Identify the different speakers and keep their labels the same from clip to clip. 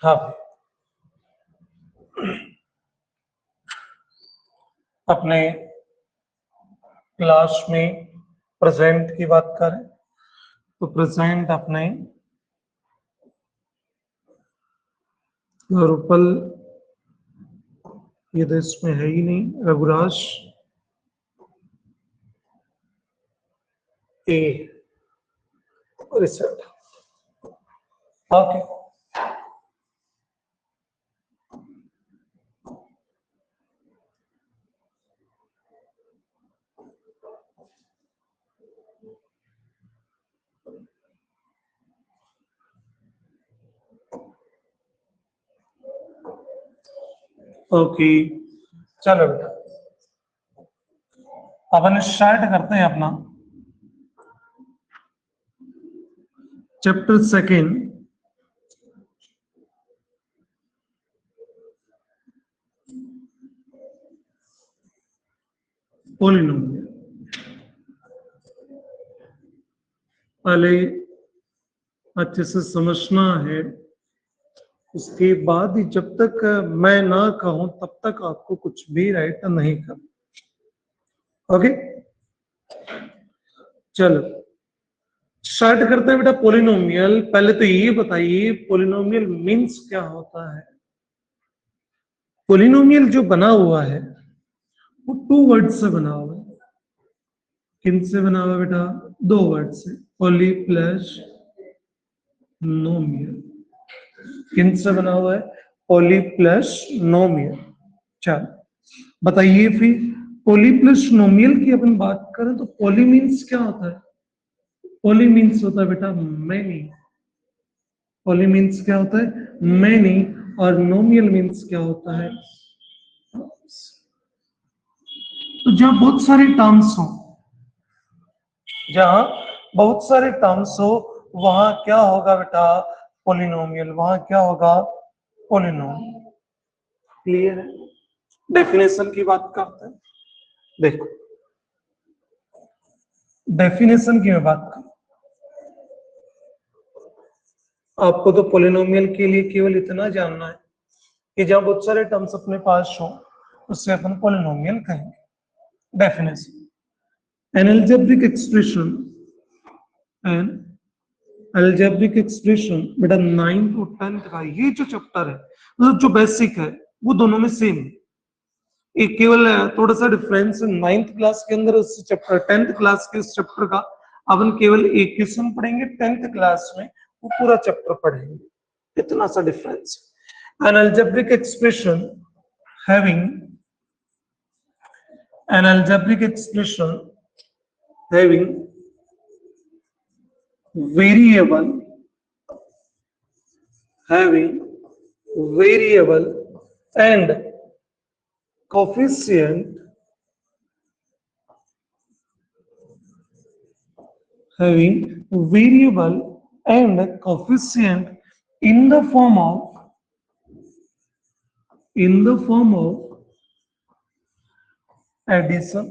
Speaker 1: हाँ, अपने क्लास में प्रेजेंट की बात करें तो प्रेजेंट अपने रूपल, ये तो इसमें है ही नहीं, रघुराज ए रिसेट। ओके, ओके, चलो बेटा अपन स्टार्ट करते हैं अपना चैप्टर सेकेंड, पोलिनोमियल। पहले अच्छे से समझना है, उसके बाद ही जब तक मैं ना कहूं तब तक आपको कुछ भी राइट नहीं करना। ओके, चलो स्टार्ट करते हैं बेटा पोलिनोमियल। पहले तो ये बताइए पोलिनोमियल मीन्स क्या होता है। पोलिनोमियल जो बना हुआ है वो 2 वर्ड से बना हुआ है। किन से बना हुआ बेटा? 2 वर्ड से, पोली प्लस नोमियल। किन से बना हुआ है? पोली प्लस नोमियल। चलो बताइए फिर पोली प्लस नोमियल की अपन बात करें तो पोली मीन्स क्या होता है? पोली मीन्स होता है बेटा मैनी। पोली मीन्स क्या होता है? मैनी। और नोमियल मीन्स क्या होता है? तो जहां बहुत सारे टर्म्स हो, जहां बहुत सारे टर्म्स हो वहां क्या होगा बेटा? पोलिनोमियल। वहां क्या होगा? पोलिनोमियल। क्लियर है? डेफिनेशन की बात करते हैं। देखो डेफिनेशन की मैं बात करूं, आपको तो पोलिनोमियल के लिए केवल इतना जानना है कि जहां बहुत सारे टर्म्स अपने पास हो उससे अपन पोलिनोमियल कहेंगे। Definition, N algebraic expression, N algebraic expression बेटा 9th और 10th का ये जो चैप्टर है, मतलब जो बेसिक है वो दोनों में सेम है। एक केवल थोड़ा सा डिफरेंस 9th क्लास के अंदर उस चैप्टर, 10th क्लास के इस चैप्टर का अपन केवल एक क्वेश्चन पढ़ेंगे, 10th क्लास में वो पूरा चैप्टर पढ़ेंगे। इतना सा difference. N algebraic expression having an algebraic expression having variable and coefficient in the form of addition,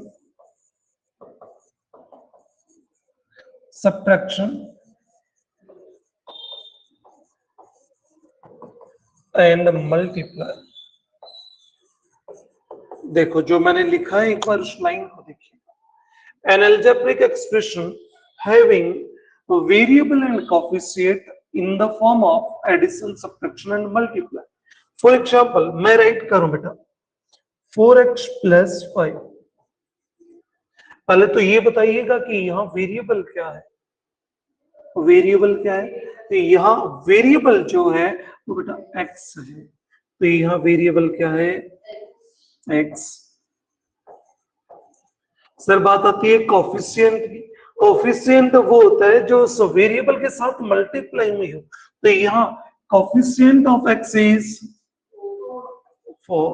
Speaker 1: subtraction and multiply। देखो जो मैंने लिखा है एक बार उस लाइन को देखिए। An algebraic expression having a variable and coefficient in the form of addition, subtraction and multiply। For example, मैं राइट करूं बेटा 4x plus 5। पहले तो ये बताइएगा कि यहाँ वेरिएबल क्या है। वेरिएबल क्या है? तो यहाँ वेरिएबल जो है वो बेटा x है। तो यहाँ वेरिएबल क्या है? x। सर बात आती है कोफिशिएंट की। कोफिशिएंट वो होता है जो उस वेरिएबल के साथ मल्टीप्लाई में हो। तो यहाँ coefficient of x is 4।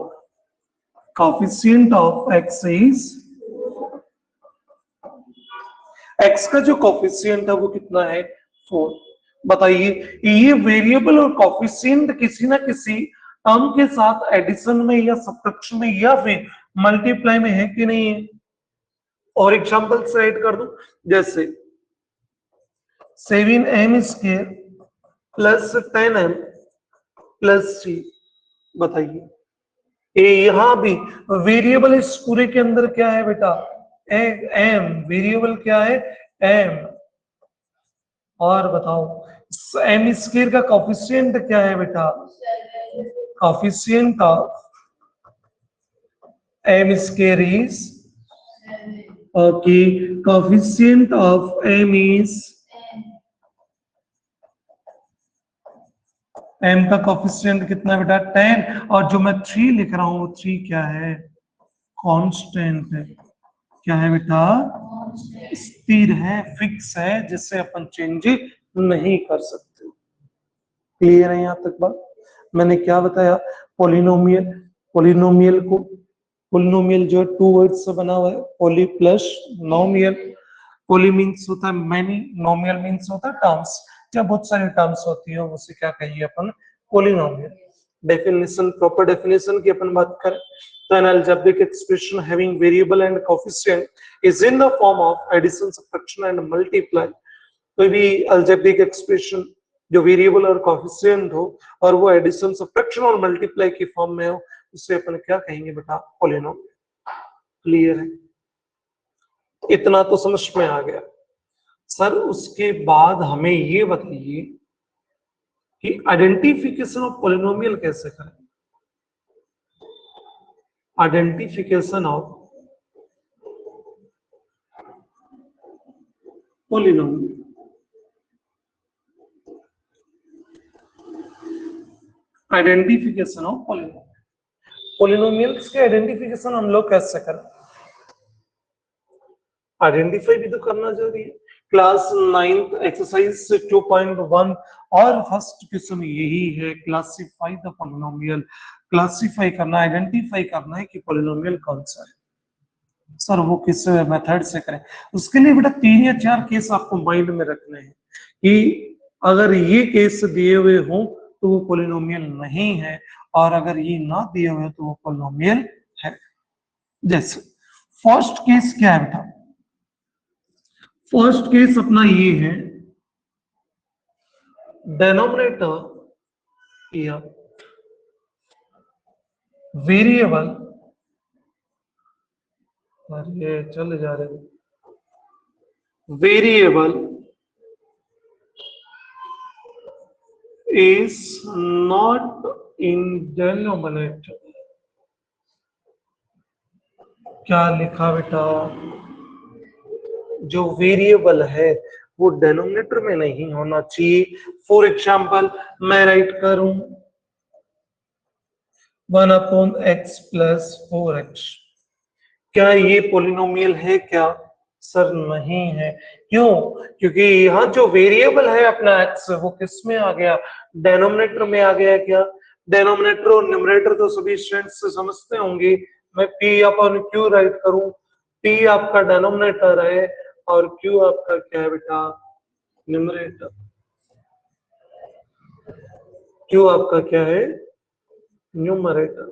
Speaker 1: Coefficient of x is, x का जो कोफिशिएंट है वो कितना है? 4। बताइए ये वेरिएबल और कोफिशिएंट किसी ना किसी टर्म के साथ एडिशन में या सब्ट्रैक्शन में या फिर मल्टीप्लाई में है कि नहीं है? और एग्जांपल से ऐड कर दूं, जैसे 7m² प्लस 10m प्लस सी। बताइए यहां भी वेरिएबल इस पूरे के अंदर क्या है बेटा, एम। वेरिएबल क्या है, एम। और बताओ एम स्क्वायर का कोफिशिएंट क्या है बेटा, coefficient of m square is, okay, coefficient of m is, m का कोफिशिएंट कितना है बेटा, 10। और जो मैं 3 लिख रहा हूं वो 3 क्या है, कांस्टेंट है। क्या है बेटा, स्थिर है, फिक्स है, जिससे अपन चेंज नहीं कर सकते। क्लियर है यहां तक बात। मैंने क्या बताया, पोलिनोमियल, पोलिनोमियल को, पोलिनोमियल जो है 2 वर्ड से बना हुआ है, पोली प्लस नोमियल। पोली मीन्स होता है मैनी, नोमियल मीन्स होता है टर्म्स। जब बहुत सारी टर्म्स होती है उसे क्या कहिए अपन, पोलिनोमियल। डेफिनेशन, प्रॉपर डेफिनेशन की अपन बात करें तो an algebraic expression having variable and coefficient is in the form of addition, subtraction and multiply। कोई भी algebraic expression जो वेरिएबल और कोफिशिएंट हो और वो एडिशन, सब्ट्रैक्शन और मल्टीप्लाई की फॉर्म में हो, उसे अपन क्या कहेंगे बेटा, पोलिनोमियल। क्लियर है, इतना तो समझ में आ गया। सर उसके बाद हमें ये बताइए कि आइडेंटिफिकेशन ऑफ पोलिनोमियल कैसे करें। Identification of polynomial, identification of polynomial. Polynomials के आइडेंटिफिकेशन हम लोग कैसे करें, आइडेंटिफाई भी तो करना जरूरी है। क्लास 9th एक्सरसाइज 2.1 और फर्स्ट क्वेश्चन यही है, क्लासिफाई द पोलिनोमियल। क्लासिफाई करना, आइडेंटिफाई करना है कि पोलिनोमियल कौन सा है। सर वो किस मेथड से करें, उसके लिए बेटा 3 या 4 केस आपको माइंड में रखने हैं कि अगर ये केस दिए हुए हों तो वो पोलिनोमियल नहीं है, और अगर ये ना दिए हुए तो वो पोलिनोमियल है। जैसे फर्स्ट केस क्या है बेटा, फर्स्ट केस अपना ये है, डेनोमिनेटर या वेरिएबल, अरे चल जा रहे, variable is not in denominator। क्या लिखा बेटा, जो वेरिएबल है वो डेनोमिनेटर में नहीं होना चाहिए। फॉर एग्जाम्पल मैं राइट करूं 1/x+4x, क्या ये पोलिनोमियल है क्या, सर नहीं है। क्यों, क्योंकि यहाँ जो वेरिएबल है अपना x वो किस में आ गया, डेनोमिनेटर में आ गया। क्या डेनोमिनेटर और न्यूमरेटर तो सभी स्टूडेंट्स से समझते होंगे। मैं p अपन q राइट करूं, p आपका डेनोमिनेटर है और q आपका क्या है बेटा, न्यूमरेटर। q आपका क्या है, न्यूमरेटर।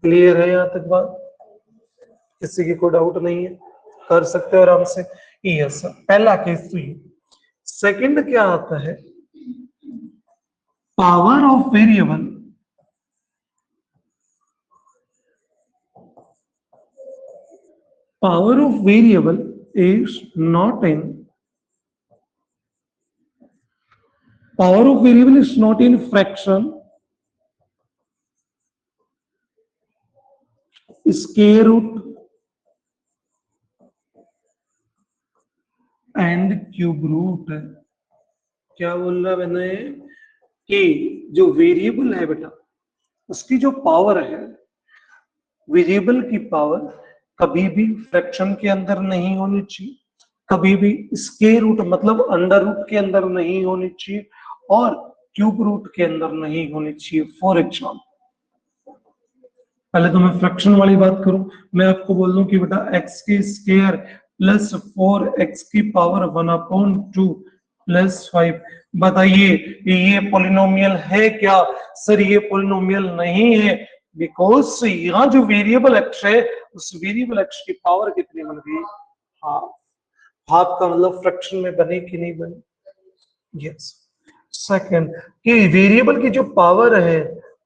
Speaker 1: क्लियर है यहां तक बात, किसी की कोई डाउट नहीं है, कर सकते हो आराम से। यस पहला केस तो ये। सेकंड क्या आता है, power of variable, power of variable is not in, power of variable is not in fraction, square root and cube root. क्या बोल रहा है मैंने कि जो वेरिएबल है बेटा उसकी जो पावर है, वेरिएबल की पावर कभी भी फ्रैक्शन के अंदर नहीं होनी चाहिए, कभी भी स्क्वायर रूट मतलब अंडर रूट के अंदर नहीं होनी चाहिए, और क्यूब रूट के अंदर नहीं होनी चाहिए। फॉर एग्जाम्पल पहले तो मैं फ्रैक्शन वाली बात करूं, मैं आपको बोल दूं कि बेटा x की स्क्वायर प्लस 4x की पावर 1/2 प्लस 5। बताइए ये पोलिनोमियल है क्या, सर ये पोलिनोमियल नहीं है, बिकॉज यहाँ जो वेरिएबल x है उस वेरिएबल x की पावर कितनी बन गई, हाफ। हाफ का मतलब फ्रैक्शन में बने कि नहीं बने, यस। सेकंड कि वेरिएबल की जो पावर है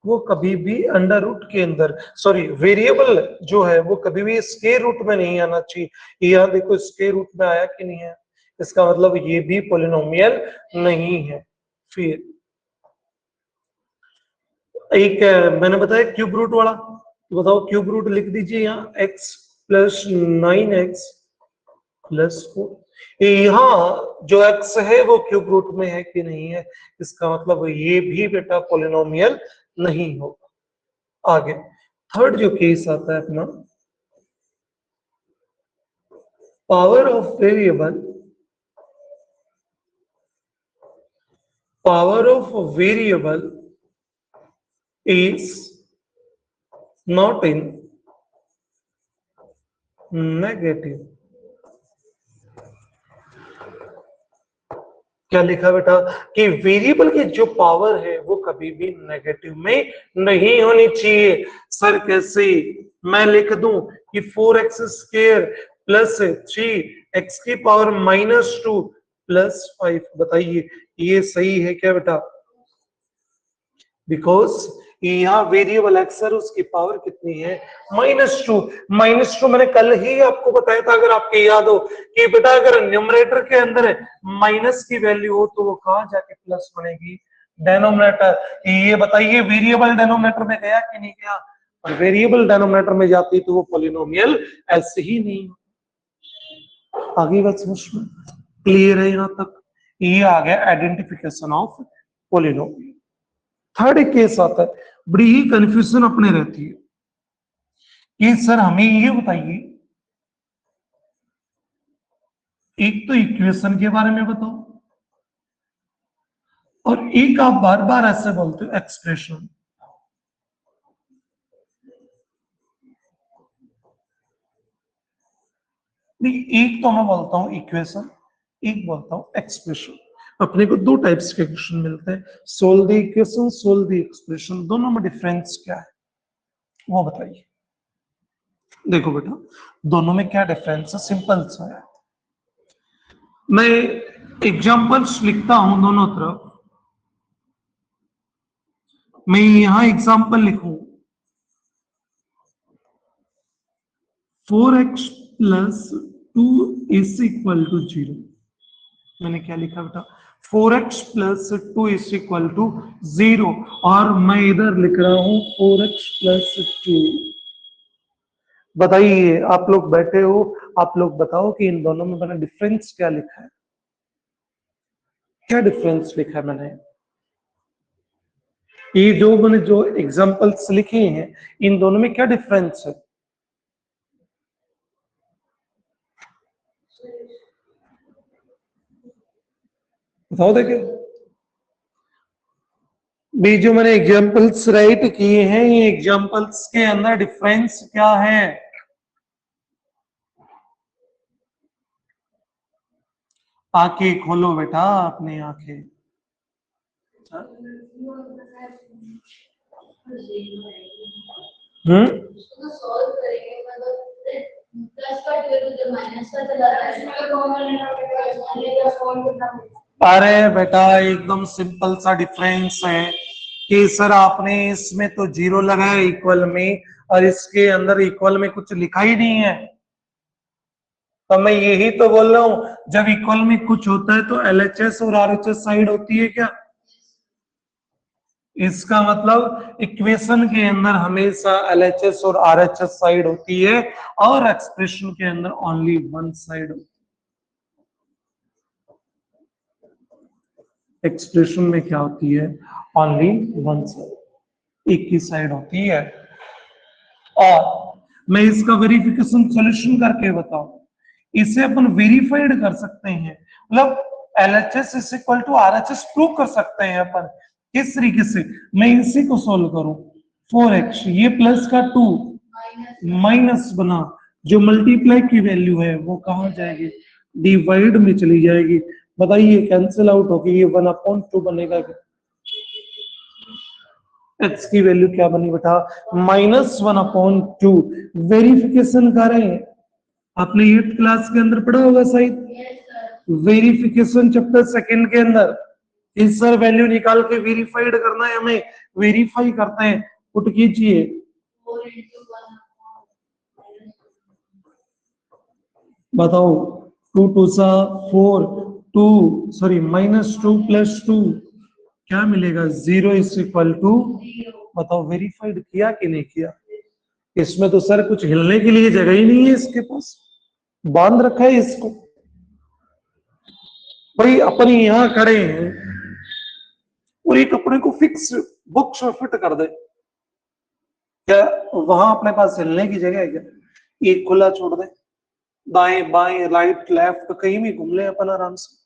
Speaker 1: वो कभी भी अंडर रूट के अंदर, सॉरी वेरिएबल जो है वो कभी भी स्क्वायर रूट में नहीं आना चाहिए। यहाँ देखो स्क्वायर रूट में आया कि नहीं है, इसका मतलब ये भी पॉलिनोमियल नहीं है। फिर एक मैंने बताया क्यूब रूट वाला, तो बताओ क्यूब रूट लिख दीजिए यहाँ x प्लस 9x प्लस 4। यहाँ जो x है वो क्यूब रूट में है कि नहीं है, इसका मतलब ये भी बेटा पॉलिनोमियल नहीं होगा। आगे थर्ड जो केस आता है अपना, power of variable, power of variable is not in negative। क्या लिखा बेटा कि वेरिएबल की जो पावर है वो कभी भी नेगेटिव में नहीं होनी चाहिए। सर कैसे? मैं लिख दूं कि 4x स्क्वायर प्लस 3x की पावर -2 प्लस 5, बताइए ये सही है क्या बेटा? बिकॉज यहाँ वेरिएबल एक्स है, उसकी पावर कितनी है? -2। -2 मैंने कल ही आपको बताया था, अगर आपके याद हो, कि बेटा अगर न्यूमरेटर के अंदर माइनस की वैल्यू हो तो वो कहां जाके प्लस बनेगी? डेनोमिनेटर। ये बताइए वेरिएबल डेनोमिनेटर में गया कि नहीं गया? और वेरिएबल डेनोमिनेटर में जाती तो वो पॉलिनोमियल ऐसे ही नहीं। आगे बात समझ में क्लियर है यहां तक? ये आ गया आइडेंटिफिकेशन ऑफ पॉलिनोमियल। थर्ड एक केस आता है, बड़ी ही कंफ्यूजन अपने रहती है कि सर हमें ये बताइए, एक तो इक्वेशन के बारे में बताओ और एक आप बार बार ऐसे बोलते हो एक्सप्रेशन। एक तो मैं बोलता हूं इक्वेशन, एक बोलता हूं एक्सप्रेशन। अपने को दो टाइप्स के क्वेश्चन मिलते हैं, solve the equation, solve the expression. दोनों में डिफरेंस क्या है वो बताइए। देखो बेटा दोनों में क्या डिफरेंस है, सिंपल सा है। मैं एग्जांपल्स लिखता हूं दोनों तरफ। मैं यहां एग्जांपल लिखूं 4x plus 2 is equal to 0। मैंने क्या लिखा बेटा? 4x plus 2 is equal to 0, और मैं इधर लिख रहा हूं 4x प्लस 2। बताइए आप लोग बैठे हो, आप लोग बताओ कि इन दोनों में मैंने डिफरेंस क्या लिखा है? क्या डिफरेंस लिखा है मैंने? ये जो मैंने जो एग्जांपल्स लिखे हैं इन दोनों में क्या डिफरेंस है? बताओ देखे। भी जो मैंने एग्जांपल्स राइट किए हैं, ये एग्जांपल्स के अंदर डिफरेंस क्या है? आंखें खोलो बेटा, अपनी आंखें। अरे बेटा एकदम सिंपल सा डिफरेंस है कि सर आपने इसमें तो 0 लगाया इक्वल में, और इसके अंदर इक्वल में कुछ लिखा ही नहीं है। तो मैं यही तो बोल रहा हूं, जब इक्वल में कुछ होता है तो एलएचएस और आरएचएस साइड होती है क्या? इसका मतलब इक्वेशन के अंदर हमेशा एलएचएस और आरएचएस साइड होती है, और एक्सप्रेशन के अंदर ओनली वन साइड होती है। एक्सप्रेशन में क्या होती है? ओनली वन साइड, एक ही साइड होती है। और मैं इसका वेरिफिकेशन सॉल्यूशन करके बताऊं, इसे अपन वेरीफाइड कर सकते हैं, मतलब LHS is equal to RHS prove कर सकते हैं अपन। किस तरीके से? मैं इसी को सोल्व करूं, 4x ये प्लस का 2 माइनस बना, जो मल्टीप्लाई की वैल्यू है वो कहां जाएगी? डिवाइड में चली जाएगी। बताइए कैंसिल आउट होगी, ये 1/2 बनेगा। x की वैल्यू क्या बनी बेटा? -1/2। वेरिफिकेशन करें, आपने 8th क्लास के अंदर पढ़ा होगा शायद, वेरिफिकेशन चैप्टर सेकंड के अंदर। इस सर वैल्यू निकाल के वेरीफाइड करना है हमें, वेरीफाई करते हैं, पुट कीजिए। बताओ 2 2 सा 4, 2 सॉरी -2 + 2 क्या मिलेगा 0 = बताओ वेरीफाइड किया कि नहीं किया? इसमें तो सर कुछ हिलने के लिए जगह ही नहीं है, इसके पास बांध रखा है इसको। भाई अपन यहां खड़े हैं और एक कपड़े को फिक्स बॉक्स में फिट कर दे, क्या वहां अपने पास हिलने की जगह है क्या? एक खुला छोड़ दे, दाएं बाएं राइट लेफ्ट कहीं भी घूम ले अपन आराम से,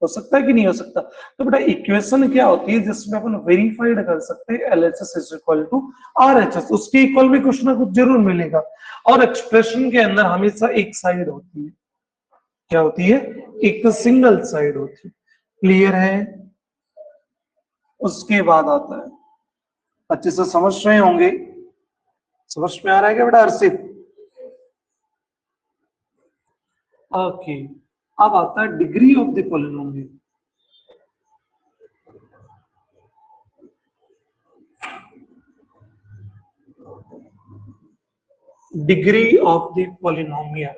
Speaker 1: हो सकता है कि नहीं हो सकता? तो बेटा इक्वेशन क्या होती है जिसमें अपन वेरीफाइड कर सकते हैं LHS = RHS, उसके इक्वल भी कुछ ना कुछ जरूर मिलेगा। और एक्सप्रेशन के अंदर हमेशा एक साइड होती है, क्या होती है? एक सिंगल साइड होती है। क्लियर है? उसके बाद आता है, अच्छे से समझ रहे होंगे, समझ में आ रहा है क्या बेटा अर्षित? ओके, अब आता है degree of the polynomial. Degree of the polynomial,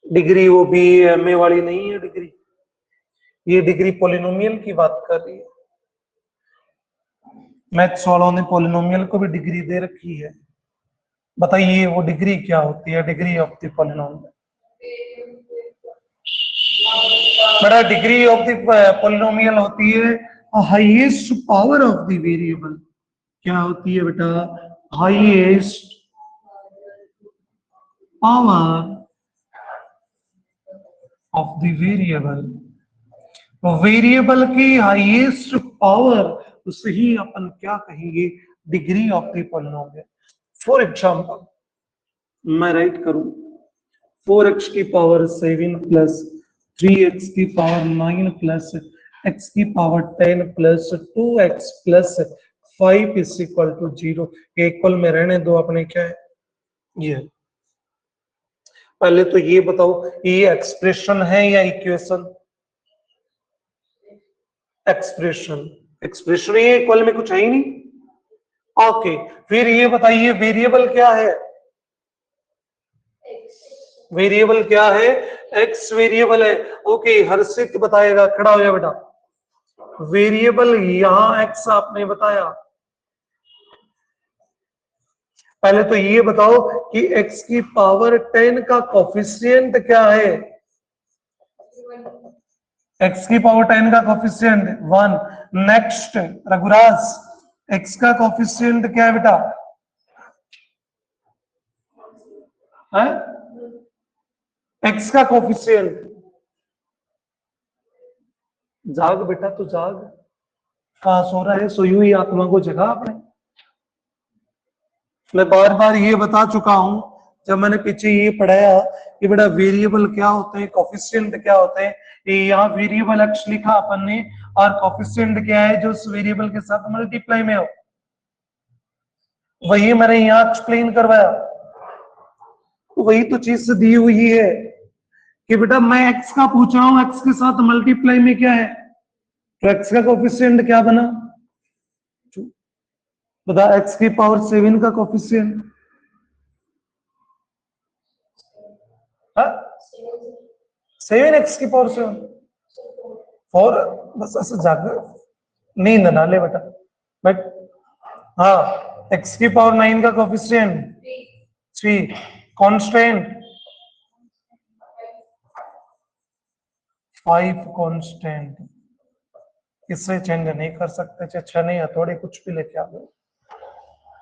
Speaker 1: degree वो भी MA वाली नहीं है डिग्री, ये डिग्री पॉलिनोमियल की बात कर रही है। मैथ्स वालों ने पॉलिनोमियल को भी डिग्री दे रखी है, बताइए वो डिग्री क्या होती है? डिग्री ऑफ द पॉलिनोमियल, बड़ा डिग्री ऑफ द पॉलिनोमियल होती है highest power of the variable. क्या होती है बेटा? Highest power of the variable, variable की हाईएस्ट पावर, उसे ही अपन क्या कहेंगे? Degree of the polynomial. For example मैं राइट करूं 4x की पावर 7 प्लस 3x की पावर 9 प्लस x की power 10 plus 2x plus 5 = 0। Equal में रहने दो अपने, क्या है ये? पहले तो ये बताओ ये एक्सप्रेशन है या इक्वेशन? एक्सप्रेशन, एक्सप्रेशन ये इक्वल में कुछ है ही नहीं। ओके, फिर ये बताइए वेरिएबल क्या है? वेरिएबल क्या है? एक्स वेरिएबल है। ओके, हर्षित बताएगा, खड़ा हो जा बेटा। वेरिएबल यहां एक्स आपने बताया, पहले तो ये बताओ कि x की पावर 10 का कोफिशिएंट क्या है? x की पावर 10 का कोफिशिएंट 1। नेक्स्ट रघुराज, x का कोफिशिएंट क्या है बेटा? है x का कोफिशिएंट, जाग बेटा तो जाग, कहां सो रहा है? सोई हुई आत्मा को जगा आपने। मैं बार बार ये बता चुका हूं जब मैंने पीछे ये पढ़ाया कि बेटा वेरिएबल क्या होते हैं, कोफिशिएंट क्या होते हैं। यहाँ वेरिएबल एक्स लिखा अपन ने, और कोफिशिएंट क्या है? जो उस वेरिएबल के साथ मल्टीप्लाई में हो, वही मैंने यहाँ एक्सप्लेन करवाया। तो वही तो चीज से दी हुई है कि बेटा मैं एक्स का पूछ रहा हूं, एक्स के साथ मल्टीप्लाई में क्या है, तो एक्स का कोफिशिएंट क्या बना? बता, एक्स की पावर 7 का कोफिशिएंट 7x की पावर 7 4। बस ऐसे जाकर नींद ना ले बेटा, बट हाँ, x की पावर 9 का कोफिशिएंट 3, कांस्टेंट 5, कांस्टेंट इससे चेंज नहीं कर सकते, चाहे 6 नहीं हथौड़े कुछ भी लेके आ गए।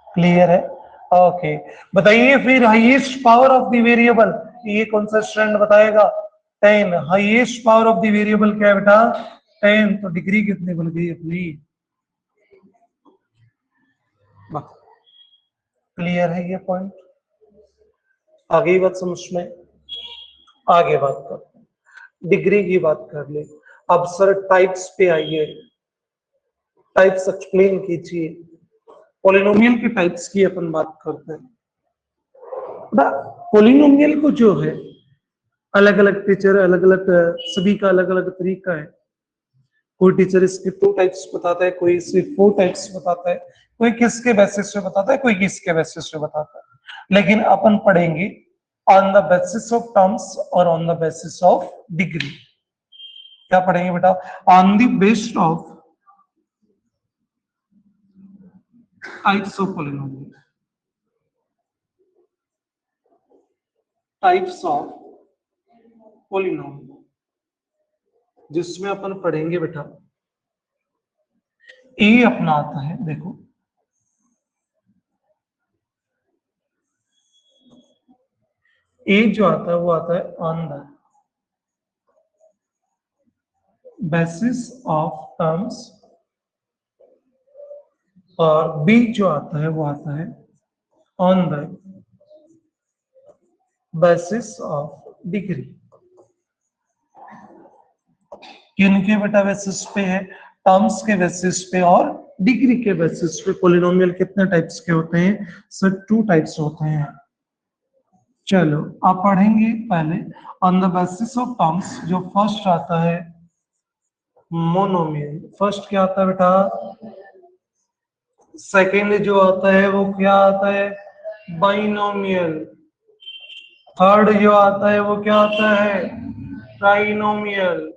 Speaker 1: क्लियर है? ओके, बताइए फिर highest power of the variable, ये कौन सा स्टैंड बताएगा? 10। Highest power of the variable क्या है बेटा? 10। तो डिग्री कितनी बन गई अपनी? क्लियर है ये पॉइंट? आगे बात समझ में? आगे बात करते हैं, डिग्री की बात कर ले। अब सर टाइप्स पे आइए, टाइप्स एक्सप्लेन कीजिए। पॉलिनोमियल के टाइप्स की अपन बात करते हैं। पॉलिनोमियल को जो है अलग अलग टीचर, अलग अलग, सभी का अलग अलग तरीका है। कोई टीचर इसके 2 टाइप्स बताता है, कोई इसके 4 टाइप्स बताता है, कोई किसके बेसिस पे बताता है, कोई किसके बेसिस पे बताता है। लेकिन अपन पढ़ेंगे on the basis of terms और on the basis of degree. क्या पढ़ेंगे बेटा? On the basis of types of polynomial, types of polynomial, जिसमें अपन पढ़ेंगे बेटा ए अपना आता है, देखो ए जो आता है वो आता है on the basis of terms, और बी जो आता है वो आता है on the basis of degree. किनके बेटा बेसिस पे है? टर्म्स के बेसिस पे और डिग्री के बेसिस पे। पॉलिनोमियल कितने टाइप्स के होते हैं? सर 2 टाइप्स होते हैं। चलो आप पढ़ेंगे पहले on the basis of terms. जो फर्स्ट आता है मोनोमियल, फर्स्ट क्या आता है बेटा? सेकेंड जो आता है वो क्या आता है? बाइनोमियल। थर्ड जो आता है वो क्या आता है? ट्राइनोमियल।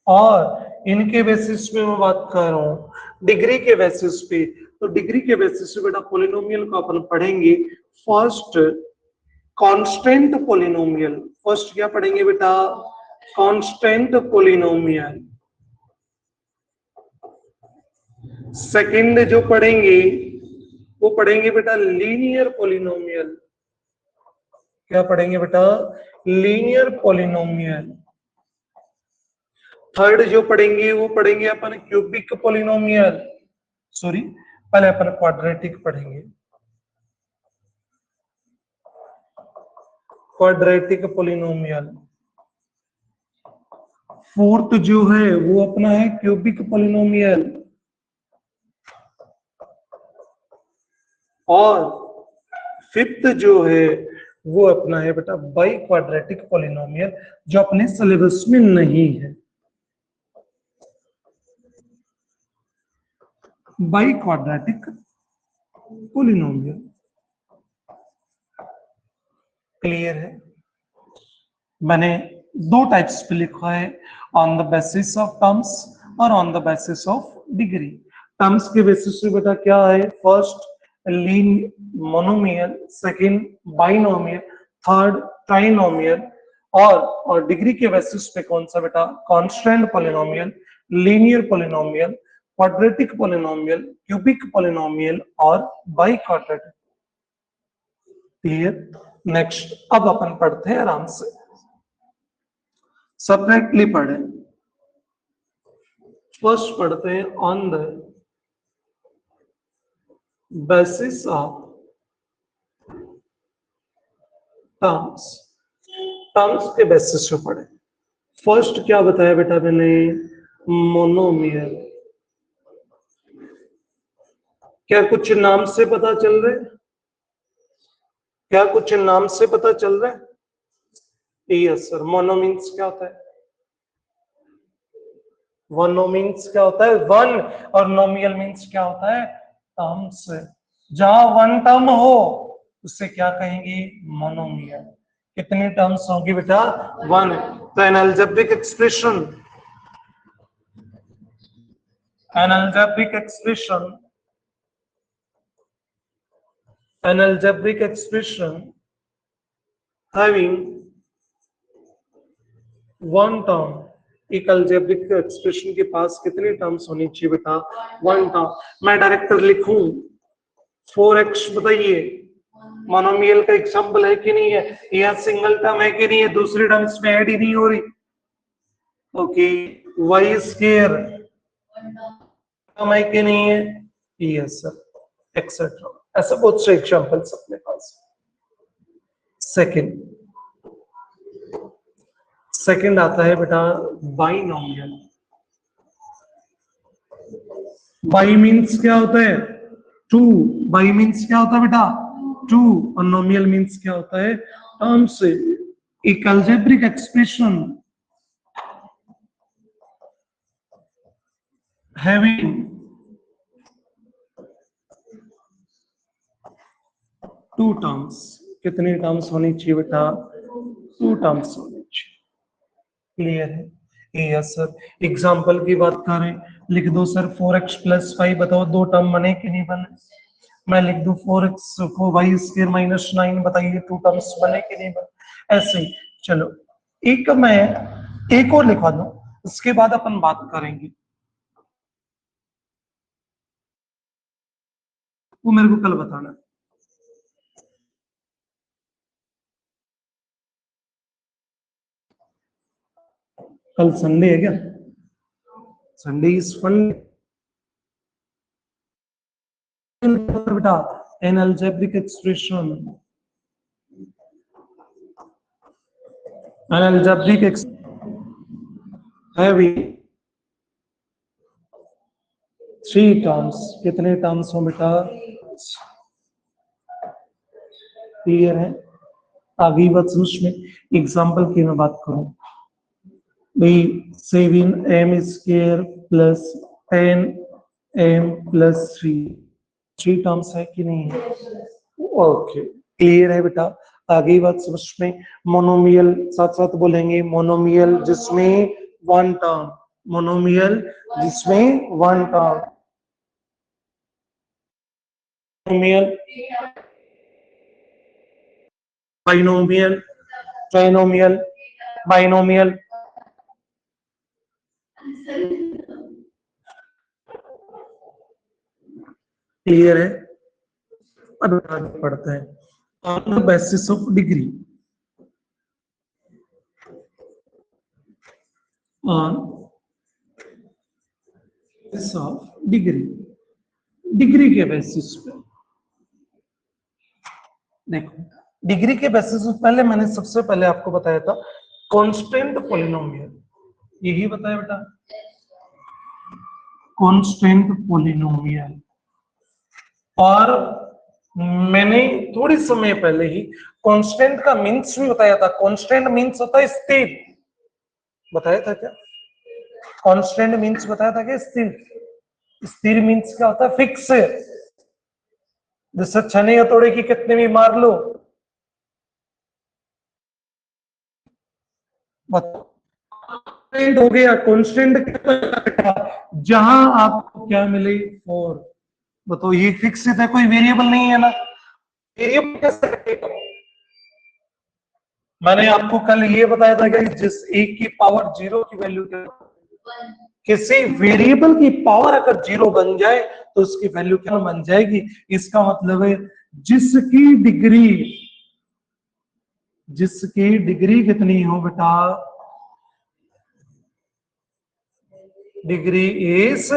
Speaker 1: और इनके बेसिस पे मैं बात कर रहा हूं डिग्री के बेसिस पे। तो डिग्री के बेसिस पे बेटा पॉलिनोमियल को अपन पढ़ेंगे फर्स्ट कांस्टेंट पॉलिनोमियल। फर्स्ट क्या पढ़ेंगे बेटा? Constant polynomial. सेकंड जो पढ़ेंगे वो पढ़ेंगे बेटा लीनियर पॉलिनोमियल। क्या पढ़ेंगे बेटा? Linear polynomial. थर्ड जो पढ़ेंगे वो पढ़ेंगे अपन क्यूबिक पॉलिनोमियल। सॉरी, पहले अपन क्वाड्रेटिक पढ़ेंगे, क्वाड्रेटिक पॉलिनोमियल। फोर्थ जो है वो अपना है क्यूबिक पॉलिनोमियल। और फिफ्थ जो है वो अपना है बेटा बाई क्वाड्रेटिक पॉलिनोमियल, जो अपने सिलेबस में नहीं है। By quadratic polynomial. क्लियर है? मैंने 2 टाइप्स पे लिखा है, on the basis of terms और on the basis of degree. Terms के बेसिस पे बेटा क्या है? फर्स्ट लीन monomial, second binomial, third trinomial. और डिग्री के बेसिस पे कौन सा बेटा? Constant polynomial, linear polynomial, quadratic polynomial, cubic polynomial और बाई क्वाड्रेटिक। क्लियर? नेक्स्ट अब अपन पढ़ते हैं आराम से, सेपरेटली पढ़े। फर्स्ट पढ़ते हैं on the basis of terms. Terms के बेसिस पे पढ़े। फर्स्ट क्या बताया बेटा मैंने? मोनोमियल। क्या कुछ नाम से पता चल रहा है? क्या कुछ नाम से पता चल रहा है? Yes sir. मोनो मीन्स क्या होता है? वन मीन्स क्या होता है? वन। और नोमियल मीन्स क्या होता है? टर्म्स। जहां वन टर्म हो उससे क्या कहेंगे? मोनोमियल। कितनी टर्म्स होगी बेटा? वन। तो N algebraic expression, an algebraic expression, an algebraic expression having one term। एक अलजेब्रिक एक्सप्रेशन के पास कितनी टर्म्स होनी चाहिए बेटा? One term. मैं डायरेक्टर लिखूं 4x, बताइए मोनोमियल का एग्जांपल है कि नहीं है? यह सिंगल टर्म है कि नहीं है? दूसरी टर्म्स में ऐड ही नहीं हो रही। ओके, y स्क्वायर टर्म है कि नहीं है? Yes sir, etcetera. ऐसा बहुत से एग्जांपल्स अपने पास। सेकंड आता है बेटा बाइनोमियल। बाई मीन्स क्या होता है? टू। बाई मीन्स क्या होता है बेटा? टू। और नोमियल मीन्स क्या होता है? टर्म से। एक algebraic expression having two terms, कितनी टर्म्स होनी चाहिए बेटा? टू टर्म्स होनी चाहिए। क्लियर है? Yes sir. एग्जाम्पल की बात करें, लिख दो सर 4x + 5, बताओ दो टर्म बने कि नहीं बने? मैं लिख दूं 4x 4y² - 9, बताइए टू टर्म्स बने कि नहीं बने? ऐसे ही चलो, एक मैं एक और लिखवा दूं, उसके बाद अपन बात करेंगे। वो मेरे को कल बताना। कल संडे है क्या? संडे इज फन बेटा। N algebraic expression, N algebraic heavy three terms, कितने टर्म्स हो बेटा? क्लियर है? आगे बात उसमें एग्जाम्पल की मैं बात करूं भाई, 7m² + 10m + 3 टर्म्स है कि नहीं है? ओके, क्लियर है बेटा। आगे बात समझ में। मोनोमियल साथ साथ बोलेंगे, मोनोमियल जिसमें वन टर्म, मोनोमियल जिसमें one term, monomial, binomial, trinomial, binomial. Clear है? अब आगे पढ़ते हैं। On the basis of degree, on basis of degree, degree के बेसिस पे देखो, डिग्री के बेसिस पे पहले मैंने सबसे पहले आपको बताया था कांस्टेंट पॉलिनोमियल, यही बताया बेटा, कांस्टेंट पॉलिनोमियल। और मैंने थोड़ी समय पहले ही कांस्टेंट का मीन्स भी बताया था। कांस्टेंट मीन्स होता है स्थिर, बताया था क्या? कांस्टेंट मीन्स बताया था क्या? स्थिर। स्थिर मीन्स क्या होता है? फिक्स। जैसे छने हथौड़े की कितने भी मार लो, कांस्टेंट हो गया। कांस्टेंट जहां आपको क्या मिले? 4। बताओ ये फिक्स है, कोई वेरिएबल नहीं है ना? वेरिएबल कैसे रखेगा? मैंने आपको कल ये बताया था कि जिस एक की पावर 0 की वैल्यू क्या, किसी वेरिएबल की पावर अगर 0 बन जाए तो उसकी वैल्यू क्या बन जाएगी? इसका मतलब है जिसकी डिग्री, जिसकी डिग्री कितनी हो बेटा? Degree is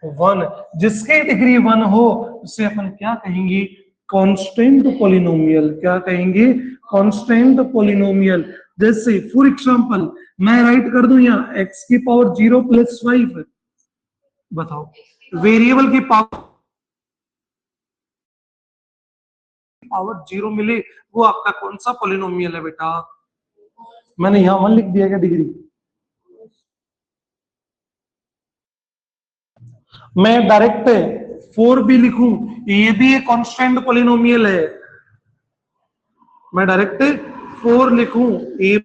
Speaker 1: 1। जिसकी डिग्री 1 हो उसे अपन क्या कहेंगे? Constant polynomial. क्या कहेंगे? Constant polynomial. जैसे फॉर एग्जांपल मैं राइट कर दूं यहां x की पावर 0 + 5, बताओ वेरिएबल की पावर 0 मिले, वो आपका कौन सा पॉलिनोमियल है बेटा? मैंने यहां 1 लिख दिया क्या डिग्री? मैं डायरेक्ट 4 भी लिखूं, ये भी एक कांस्टेंट पॉलिनोमियल है। मैं डायरेक्ट 4 लिखूं, ये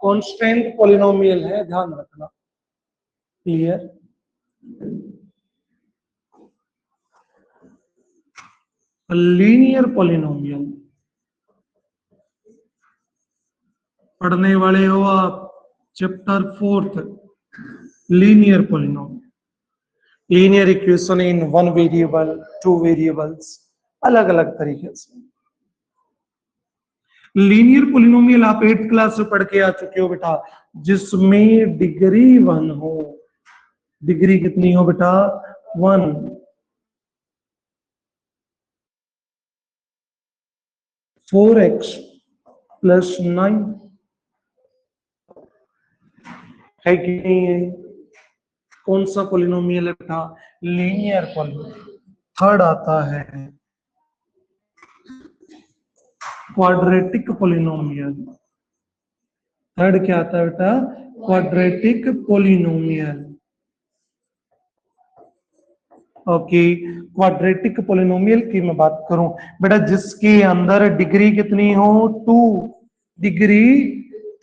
Speaker 1: कांस्टेंट पॉलिनोमियल है, ध्यान रखना। क्लियर? लीनियर पॉलिनोमियल पढ़ने वाले हो आप, chapter 4, linear polynomial, linear equation in one variable, two variables, अलग अलग तरीके से। लीनियर पॉलिनोमियल आप 8th क्लास में पढ़ के आ चुके हो बेटा, जिसमें डिग्री 1 हो। डिग्री कितनी हो बेटा? 1। 4x + 9 है कि नहीं है? कौन सा पॉलिनोमियल है बेटा? Linear polynomial. थर्ड आता है क्वाड्रेटिक पॉलिनोमियल। थर्ड क्या आता है बेटा? Quadratic polynomial. Okay, quadratic polynomial की मैं बात करूं बेटा, जिसके अंदर डिग्री कितनी हो, 2, डिग्री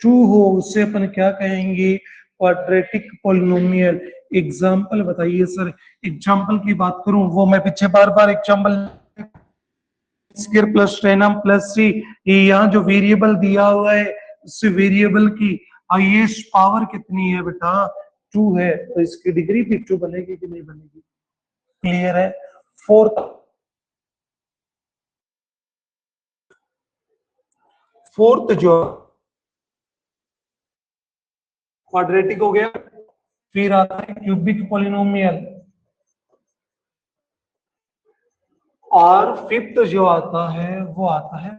Speaker 1: 2 हो, उसे अपन क्या कहेंगे, क्वाड्रेटिक पोलिनोमियल। एग्जाम्पल बताइए सर। एग्जाम्पल की बात करूं, वो मैं पीछे बार बार example, square plus ten plus C, यहाँ जो वेरिएबल दिया हुआ है उस वेरिएबल की हाईएस्ट पावर कितनी है बेटा, 2 है, तो इसकी डिग्री भी 2 बनेगी कि नहीं बनेगी? क्लियर है। फोर्थ जो क्वाड्रेटिक हो गया, फिर आता है क्यूबिक पोलिनोमियल, और फिफ्थ जो आता है वो आता है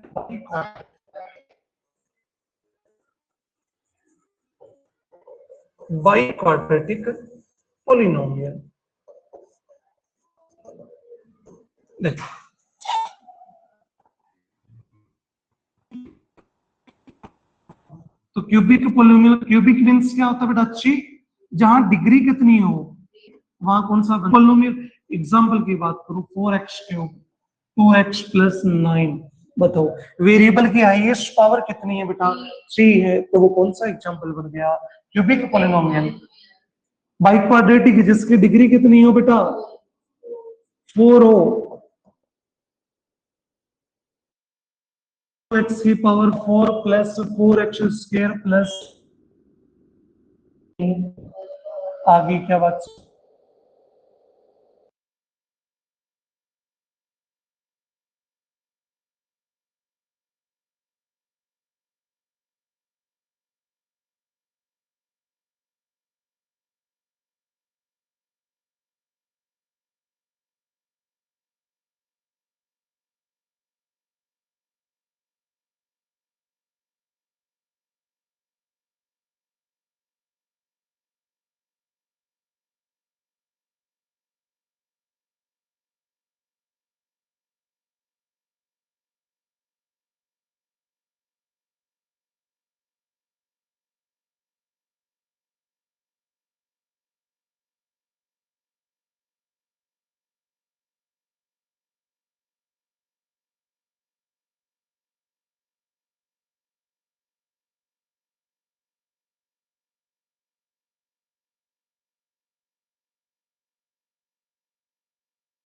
Speaker 1: बाई क्वाड्रेटिक पोलिनोमियल। देखो, तो क्यूबिक पोलिनोमियल, क्यूबिक मींस क्या होता है बेटा, अच्छी, जहां डिग्री कितनी हो वहां कौन सा पोलिनोमियल। एग्जांपल की बात करूं, 4x क्यूब, 2x प्लस 9, बताओ वेरिएबल की हाईएस्ट पावर कितनी है बेटा, 3 है, तो वो कौन सा एग्जांपल बन गया, क्यूबिक पोलिनोमियल। बाई क्वाड्रेटिक जिसकी डिग्री कितनी हो बेटा, 4 हो, एक्स की power 4 plus 4x square plus, आगे क्या बात